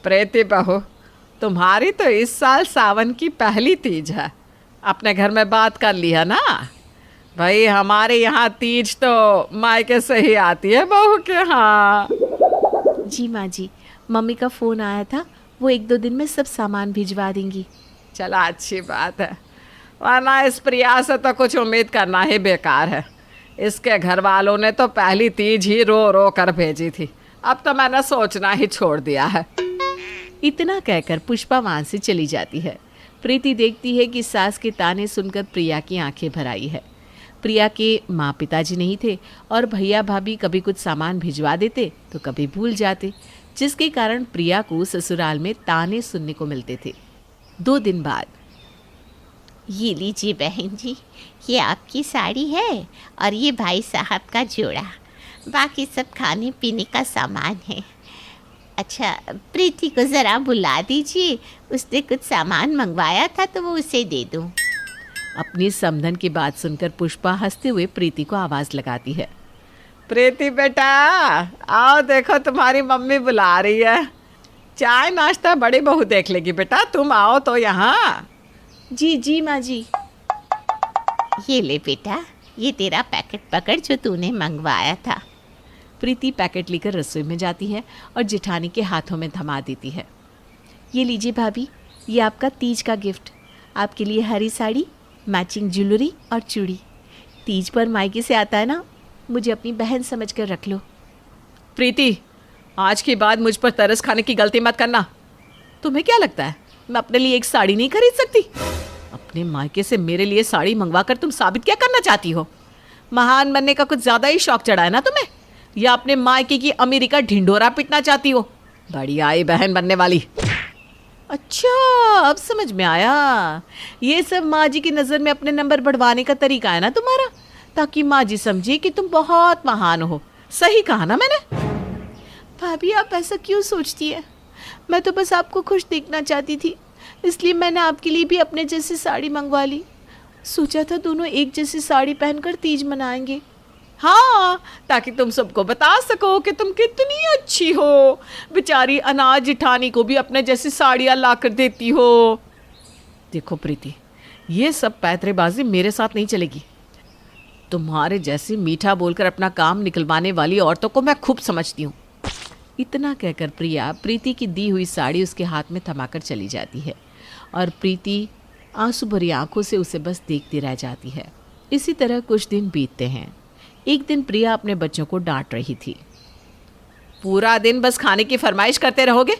प्रीति बहू, तुम्हारी तो इस साल सावन की पहली तीज है। अपने घर में बात कर ली है ना भाई? हमारे यहाँ तीज तो मायके से ही आती है बहू के। हाँ जी माँ जी, मम्मी का फ़ोन आया था, वो 1-2 दिन में सब सामान भिजवा देंगी। चला अच्छी बात है, वरना इस प्रिया से तो कुछ उम्मीद करना ही बेकार है। इसके घर वालों ने तो पहली तीज ही रो रो कर भेजी थी, अब तो मैंने सोचना ही छोड़ दिया है। इतना कहकर पुष्पा वहाँ से चली जाती है। प्रीति देखती है कि सास के ताने सुनकर प्रिया की आंखें भर आई है। प्रिया के माँ पिताजी नहीं थे और भैया भाभी कभी कुछ सामान भिजवा देते तो कभी भूल जाते, जिसके कारण प्रिया को ससुराल में ताने सुनने को मिलते थे। 2 दिन बाद, ये लीजिए बहन जी, ये आपकी साड़ी है और ये भाई साहब का जोड़ा, बाकी सब खाने पीने का सामान है। अच्छा, प्रीति को ज़रा बुला दीजिए, उसने कुछ सामान मंगवाया था तो वो उसे दे दूँ। अपनी समधन की बात सुनकर पुष्पा हंसते हुए प्रीति को आवाज़ लगाती है। प्रीति बेटा, आओ देखो तुम्हारी मम्मी बुला रही है। चाय नाश्ता बड़ी बहू देख लेगी बेटा, तुम आओ तो यहाँ। जी जी माँ जी। ये ले बेटा, ये तेरा पैकेट पकड़ जो तूने मंगवाया था। प्रीति पैकेट लेकर रसोई में जाती है और जेठानी के हाथों में थमा देती है। ये लीजिए भाभी, ये आपका तीज का गिफ्ट। आपके लिए हरी साड़ी, मैचिंग ज्वेलरी और चूड़ी। तीज पर मायके से आता है ना, मुझे अपनी बहन समझकर रख लो। प्रीति, आज के बाद मुझ पर तरस खाने की गलती मत करना। तुम्हें क्या लगता है मैं अपने लिए एक साड़ी नहीं खरीद सकती? अपने मायके से मेरे लिए साड़ी मंगवा कर तुम साबित क्या करना चाहती हो? महान बनने का कुछ ज़्यादा ही शौक चढ़ा है ना तुम्हें, या अपने मायके की अमीरी का ढिंढोरा पिटना चाहती हो? बड़ी आई बहन बनने वाली। अच्छा, अब समझ में आया। ये सब माँ जी की नज़र में अपने नंबर बढ़वाने का तरीका है ना तुम्हारा, ताकि माँ जी समझे कि तुम बहुत महान हो। सही कहा ना मैंने? भाभी, आप ऐसा क्यों सोचती है? मैं तो बस आपको खुश देखना चाहती थी, इसलिए मैंने आपके लिए भी अपने जैसी साड़ी मंगवा ली। सोचा था दोनों एक जैसी साड़ी पहनकर तीज मनाएंगे। हाँ, ताकि तुम सबको बता सको कि तुम कितनी अच्छी हो। बेचारी अनाज जिठानी को भी अपने जैसी साड़ियाँ ला कर देती हो। देखो प्रीति, ये सब पैतरेबाजी मेरे साथ नहीं चलेगी। तुम्हारे जैसी मीठा बोलकर अपना काम निकलवाने वाली औरतों को मैं खूब समझती हूँ। इतना कहकर प्रिया प्रीति की दी हुई साड़ी उसके हाथ में थमाकर चली जाती है और प्रीति आंसू भरी आंखों से उसे बस देखती रह जाती है। इसी तरह कुछ दिन बीतते हैं। एक दिन प्रिया अपने बच्चों को डांट रही थी। पूरा दिन बस खाने की फरमाइश करते रहोगे,